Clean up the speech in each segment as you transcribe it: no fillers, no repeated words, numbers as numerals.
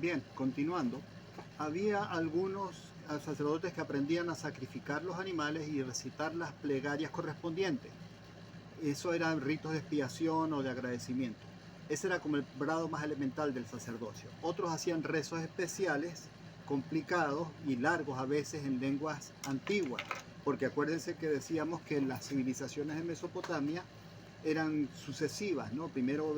Bien, continuando. Había algunos sacerdotes que aprendían a sacrificar los animales y recitar las plegarias correspondientes. Eso eran ritos de expiación o de agradecimiento. Ese era como el grado más elemental del sacerdocio. Otros hacían rezos especiales, complicados y largos a veces en lenguas antiguas, porque acuérdense que decíamos que las civilizaciones de Mesopotamia eran sucesivas, ¿no? Primero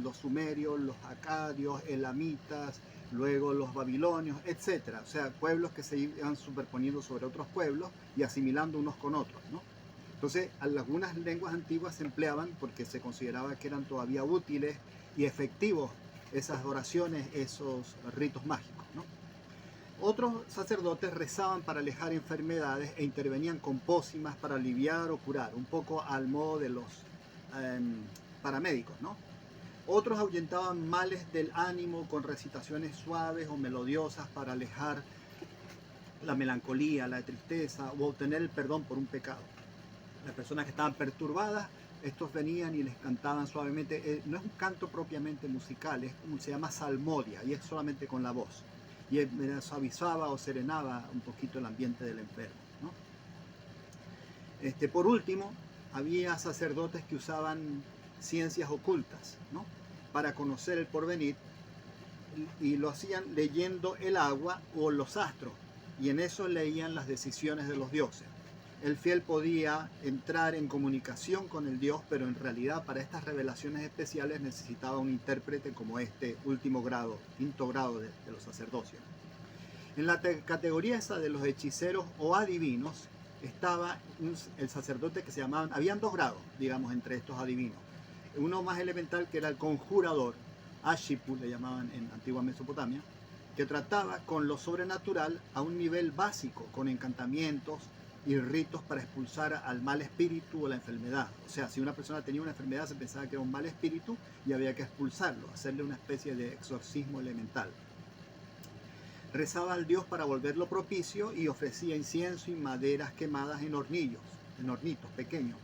los sumerios, los acadios, elamitas, luego los babilonios, etcétera. O sea, pueblos que se iban superponiendo sobre otros pueblos y asimilando unos con otros, ¿no? Entonces, algunas lenguas antiguas se empleaban porque se consideraba que eran todavía útiles y efectivos esas oraciones, esos ritos mágicos, ¿no? Otros sacerdotes rezaban para alejar enfermedades e intervenían con pócimas para aliviar o curar, un poco al modo de los eh, paramédicos, ¿no? Otros ahuyentaban males del ánimo con recitaciones suaves o melodiosas para alejar la melancolía, la tristeza o obtener el perdón por un pecado. Las personas que estaban perturbadas, estos venían y les cantaban suavemente. No es un canto propiamente musical, es como se llama salmodia y es solamente con la voz. Y suavizaba o serenaba un poquito el ambiente del enfermo, ¿no? Por último, había sacerdotes que usaban ciencias ocultas, ¿no? Para conocer el porvenir, y lo hacían leyendo el agua o los astros, y en eso leían las decisiones de los dioses. El fiel podía entrar en comunicación con el Dios, pero en realidad para estas revelaciones especiales necesitaba un intérprete como este último grado, quinto grado de los sacerdocios. En la categoría esa de los hechiceros o adivinos estaba el sacerdote que se llamaban, habían dos grados, digamos, entre estos adivinos. Uno más elemental, que era el conjurador, Ashipu le llamaban en antigua Mesopotamia, que trataba con lo sobrenatural a un nivel básico, con encantamientos y ritos para expulsar al mal espíritu o la enfermedad. O sea, si una persona tenía una enfermedad, se pensaba que era un mal espíritu y había que expulsarlo, hacerle una especie de exorcismo elemental. Rezaba al Dios para volverlo propicio y ofrecía incienso y maderas quemadas en hornillos, en hornitos pequeños,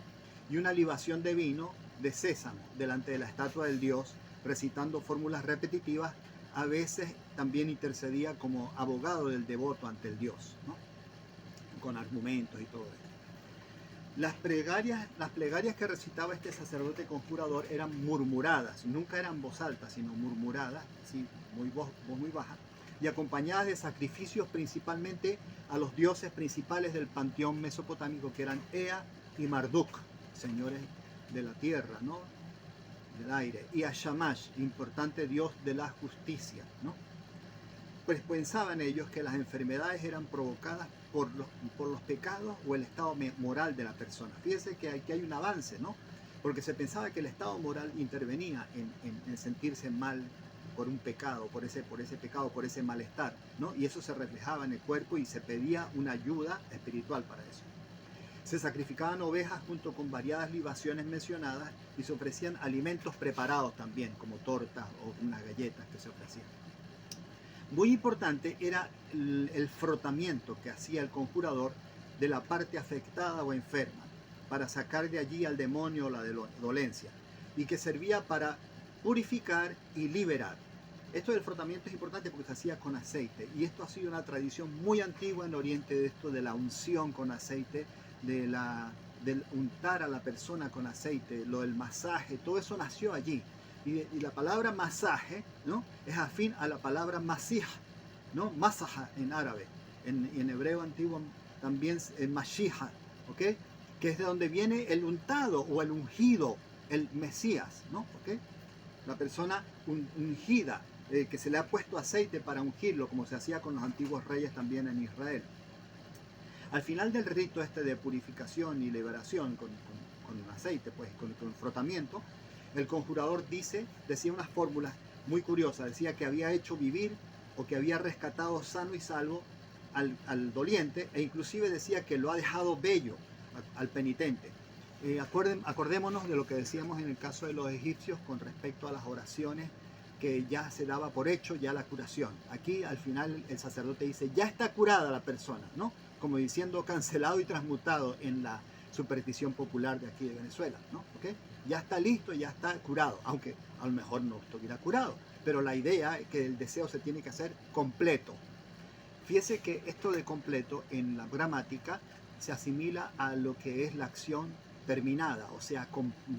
y una libación de vino de sésamo delante de la estatua del Dios, recitando fórmulas repetitivas. A veces también intercedía como abogado del devoto ante el Dios, ¿no? Con argumentos y todo eso. Las plegarias que recitaba este sacerdote conjurador eran murmuradas, nunca eran voz alta, sino murmuradas, ¿sí? voz muy baja, y acompañadas de sacrificios principalmente a los dioses principales del panteón mesopotámico, que eran Ea y Marduk, señores de la tierra, ¿no? Del aire, y a Shamash, importante dios de la justicia, ¿no? Pues pensaban ellos que las enfermedades eran provocadas por los pecados o el estado moral de la persona. Fíjense que aquí hay un avance, ¿no? Porque se pensaba que el estado moral intervenía en sentirse mal por un pecado, por ese pecado, por ese malestar, ¿no? Y eso se reflejaba en el cuerpo y se pedía una ayuda espiritual para eso. Se sacrificaban ovejas junto con variadas libaciones mencionadas y se ofrecían alimentos preparados también, como tortas o unas galletas que se ofrecían. Muy importante era el frotamiento que hacía el conjurador de la parte afectada o enferma para sacar de allí al demonio o la dolencia, y que servía para purificar y liberar. Esto del frotamiento es importante porque se hacía con aceite, y esto ha sido una tradición muy antigua en Oriente, de esto de la unción con aceite, del untar a la persona con aceite, lo del masaje, todo eso nació allí. Y la palabra masaje, ¿no?, es afín a la palabra masih, ¿no? Masaja en árabe, en hebreo antiguo también mashiha, ¿ok? Que es de donde viene el untado o el ungido, el Mesías, ¿no? ¿Ok? La persona ungida, que se le ha puesto aceite para ungirlo, como se hacía con los antiguos reyes también en Israel. Al final del rito de purificación y liberación con aceite, pues con frotamiento, el conjurador decía unas fórmulas muy curiosas. Decía que había hecho vivir o que había rescatado sano y salvo al doliente, e inclusive decía que lo ha dejado bello al penitente. Acordémonos de lo que decíamos en el caso de los egipcios con respecto a las oraciones, que ya se daba por hecho ya la curación. Aquí al final el sacerdote dice, ya está curada la persona, ¿no? Como diciendo cancelado y transmutado en la superstición popular de aquí de Venezuela, ¿no? ¿Okay? Ya está listo, ya está curado, aunque a lo mejor no estuviera curado, pero la idea es que el deseo se tiene que hacer completo. Fíjese que esto de completo en la gramática se asimila a lo que es la acción terminada, o sea,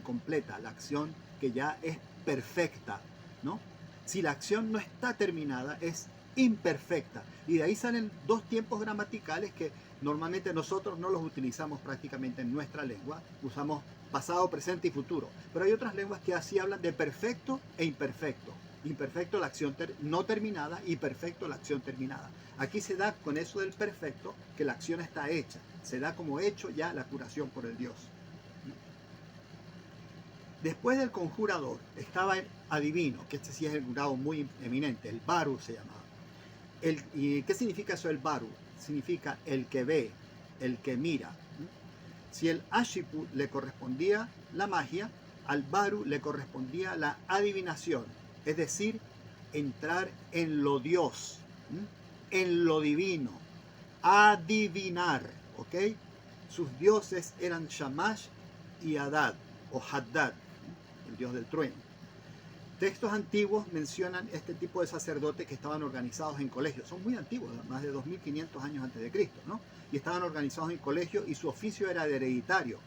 completa, la acción que ya es perfecta, ¿no? Si la acción no está terminada, es imperfecta. Y de ahí salen dos tiempos gramaticales que normalmente nosotros no los utilizamos prácticamente en nuestra lengua. Usamos pasado, presente y futuro. Pero hay otras lenguas que así hablan de perfecto e imperfecto. Imperfecto la acción no terminada y perfecto la acción terminada. Aquí se da con eso del perfecto que la acción está hecha. Se da como hecho ya la curación por el Dios. Después del conjurador estaba el adivino, que este sí es el grado muy eminente, el Baru se llamaba. ¿Y qué significa eso el Baru? Significa el que ve, el que mira. Si el Ashipu le correspondía la magia, al Baru le correspondía la adivinación, es decir, entrar en lo Dios, en lo divino, adivinar, ¿ok? Sus dioses eran Shamash y Hadad, o Haddad, el dios del trueno. Textos antiguos mencionan este tipo de sacerdotes que estaban organizados en colegios. Son muy antiguos, más de 2500 años antes de Cristo, ¿no? Y estaban organizados en colegios y su oficio era hereditario.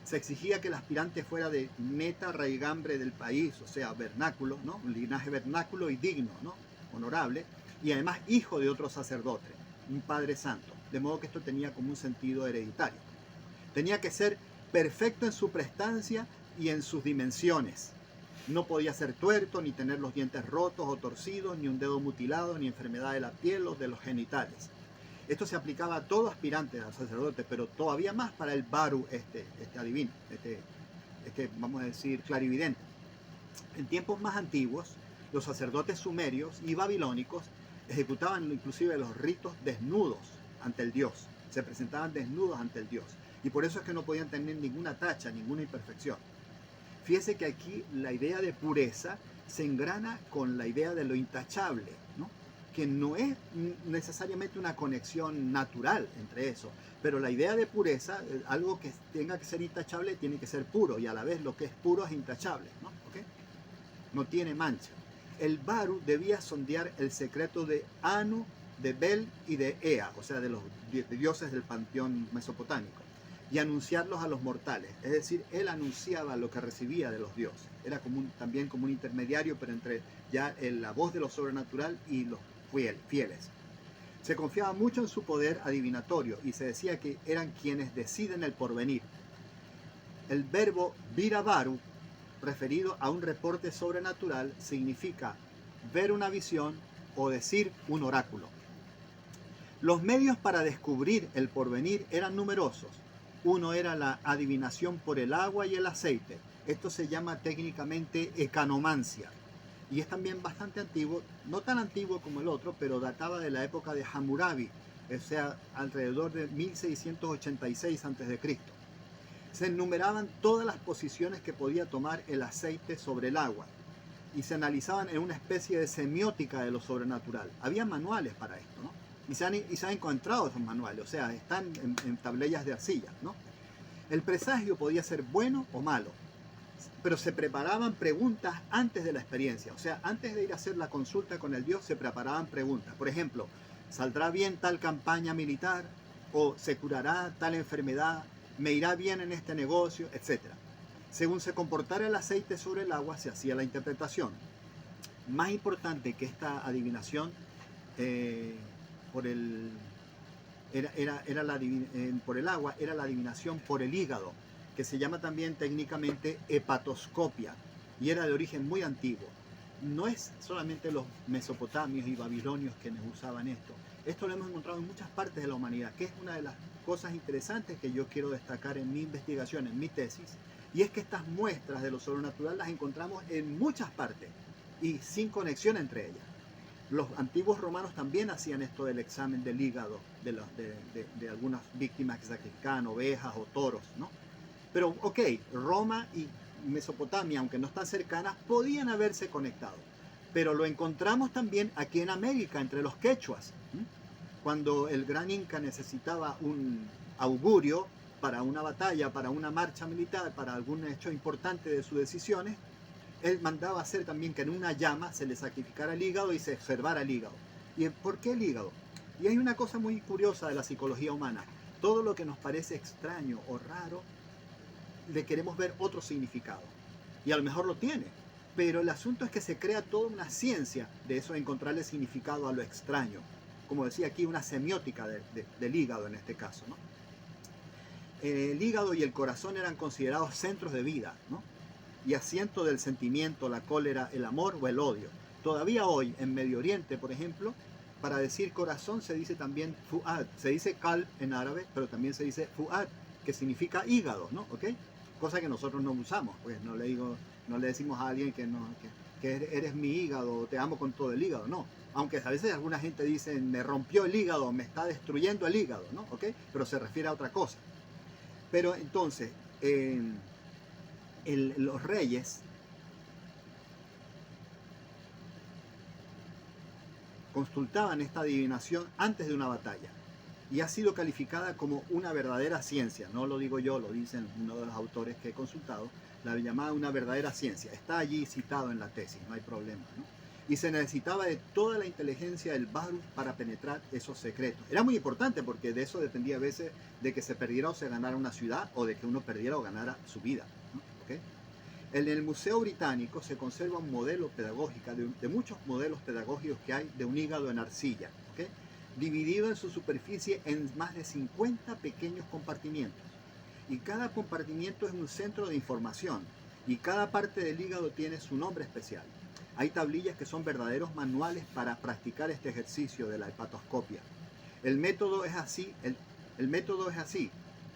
Se exigía que el aspirante fuera de neta raigambre del país, o sea, vernáculo, ¿no? Un linaje vernáculo y digno, ¿no? Honorable, y además hijo de otro sacerdote, un padre santo. De modo que esto tenía como un sentido hereditario. Tenía que ser perfecto en su prestancia y en sus dimensiones. No podía ser tuerto, ni tener los dientes rotos o torcidos, ni un dedo mutilado, ni enfermedad de la piel o de los genitales. Esto se aplicaba a todo aspirante al sacerdote, pero todavía más para el Baru, este adivino, vamos a decir, clarividente. En tiempos más antiguos, los sacerdotes sumerios y babilónicos ejecutaban inclusive los ritos desnudos ante el Dios. Se presentaban desnudos ante el Dios. Y por eso es que no podían tener ninguna tacha, ninguna imperfección. Fíjese que aquí la idea de pureza se engrana con la idea de lo intachable, ¿no? Que no es necesariamente una conexión natural entre eso, pero la idea de pureza, algo que tenga que ser intachable, tiene que ser puro, y a la vez lo que es puro es intachable, ¿no? ¿Okay? No tiene mancha. El Baru debía sondear el secreto de Anu, de Bel y de Ea, o sea, de los dioses del panteón mesopotámico, y anunciarlos a los mortales. Es decir, él anunciaba lo que recibía de los dioses. Era también como un intermediario, pero entre ya la voz de lo sobrenatural y los fieles. Se confiaba mucho en su poder adivinatorio y se decía que eran quienes deciden el porvenir. El verbo virabaru, referido a un reporte sobrenatural, significa ver una visión o decir un oráculo. Los medios para descubrir el porvenir eran numerosos. Uno era la adivinación por el agua y el aceite. Esto se llama técnicamente ecanomancia. Y es también bastante antiguo, no tan antiguo como el otro, pero databa de la época de Hammurabi, o sea, alrededor de 1686 a.C. Se enumeraban todas las posiciones que podía tomar el aceite sobre el agua y se analizaban en una especie de semiótica de lo sobrenatural. Había manuales para esto, ¿no? Y se han encontrado esos manuales, o sea, están en tablillas de arcilla, ¿no? El presagio podía ser bueno o malo, pero se preparaban preguntas antes de la experiencia, o sea, antes de ir a hacer la consulta con el Dios se preparaban preguntas. Por ejemplo, ¿saldrá bien tal campaña militar? ¿O se curará tal enfermedad? ¿Me irá bien en este negocio? Etcétera. Según se comportara el aceite sobre el agua, se hacía la interpretación. Más importante que esta adivinación por el agua era la adivinación por el hígado, que se llama también técnicamente hepatoscopia, y era de origen muy antiguo. No es solamente los mesopotamios y babilonios quienes usaban esto. Esto lo hemos encontrado en muchas partes de la humanidad, que es una de las cosas interesantes que yo quiero destacar en mi investigación, en mi tesis, y es que estas muestras de lo sobrenatural las encontramos en muchas partes y sin conexión entre ellas. Los antiguos romanos también hacían esto del examen del hígado de algunas víctimas que sacrificaban ovejas o toros, ¿no? Pero, ok, Roma y Mesopotamia, aunque no están cercanas, podían haberse conectado. Pero lo encontramos también aquí en América, entre los quechuas. Cuando el gran Inca necesitaba un augurio para una batalla, para una marcha militar, para algún hecho importante de sus decisiones, él mandaba hacer también que en una llama se le sacrificara el hígado y se observara el hígado. ¿Y por qué el hígado? Y hay una cosa muy curiosa de la psicología humana. Todo lo que nos parece extraño o raro, le queremos ver otro significado. Y a lo mejor lo tiene. Pero el asunto es que se crea toda una ciencia de eso, de encontrarle significado a lo extraño. Como decía aquí, una semiótica del hígado en este caso, ¿no? El hígado y el corazón eran considerados centros de vida, ¿no? Y asiento del sentimiento, la cólera, el amor o el odio. Todavía hoy, en Medio Oriente, por ejemplo, para decir corazón se dice también fuad. Se dice qalb en árabe, pero también se dice fuad, que significa hígado, ¿no? ¿Ok? Cosa que nosotros no usamos, pues no le decimos a alguien que eres mi hígado, te amo con todo el hígado, no. Aunque a veces alguna gente dice, me rompió el hígado, me está destruyendo el hígado, ¿no? ¿Ok? Pero se refiere a otra cosa. Pero entonces, los reyes consultaban esta adivinación antes de una batalla y ha sido calificada como una verdadera ciencia. No lo digo yo, lo dicen uno de los autores que he consultado, la llamada una verdadera ciencia. Está allí citado en la tesis, no hay problema, ¿no? Y se necesitaba de toda la inteligencia del Baruch para penetrar esos secretos. Era muy importante porque de eso dependía a veces de que se perdiera o se ganara una ciudad o de que uno perdiera o ganara su vida, ¿no? ¿Okay? En el Museo Británico se conserva un modelo pedagógico, de muchos modelos pedagógicos que hay de un hígado en arcilla, ¿okay? Dividido en su superficie en más de 50 pequeños compartimientos. Y cada compartimiento es un centro de información y cada parte del hígado tiene su nombre especial. Hay tablillas que son verdaderos manuales para practicar este ejercicio de la hepatoscopia. El método es así,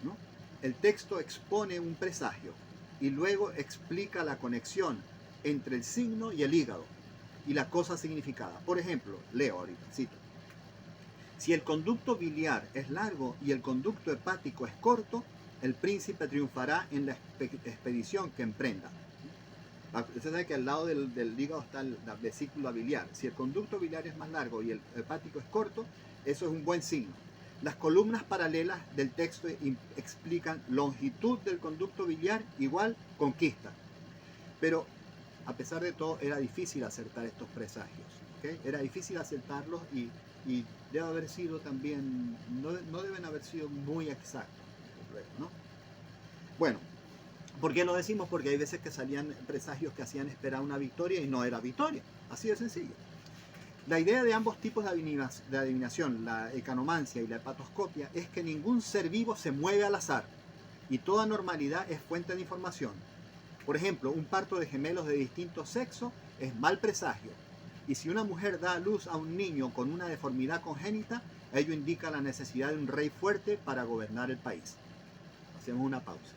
¿no? El texto expone un presagio y luego explica la conexión entre el signo y el hígado y la cosa significada. Por ejemplo, leo ahorita, cito. Si el conducto biliar es largo y el conducto hepático es corto, el príncipe triunfará en la expedición que emprenda. Usted sabe que al lado del hígado está la vesícula biliar. Si el conducto biliar es más largo y el hepático es corto, eso es un buen signo. Las columnas paralelas del texto explican longitud del conducto biliar igual conquista. Pero a pesar de todo era difícil acertar estos presagios, ¿okay? Era difícil acertarlos y debe haber sido también, no deben haber sido muy exactos, ¿no? Bueno, ¿por qué lo decimos? Porque hay veces que salían presagios que hacían esperar una victoria y no era victoria, así de sencillo. La idea de ambos tipos de adivinación, la ecanomancia y la hepatoscopia, es que ningún ser vivo se mueve al azar y toda normalidad es fuente de información. Por ejemplo, un parto de gemelos de distinto sexo es mal presagio. Y si una mujer da a luz a un niño con una deformidad congénita, ello indica la necesidad de un rey fuerte para gobernar el país. Hacemos una pausa.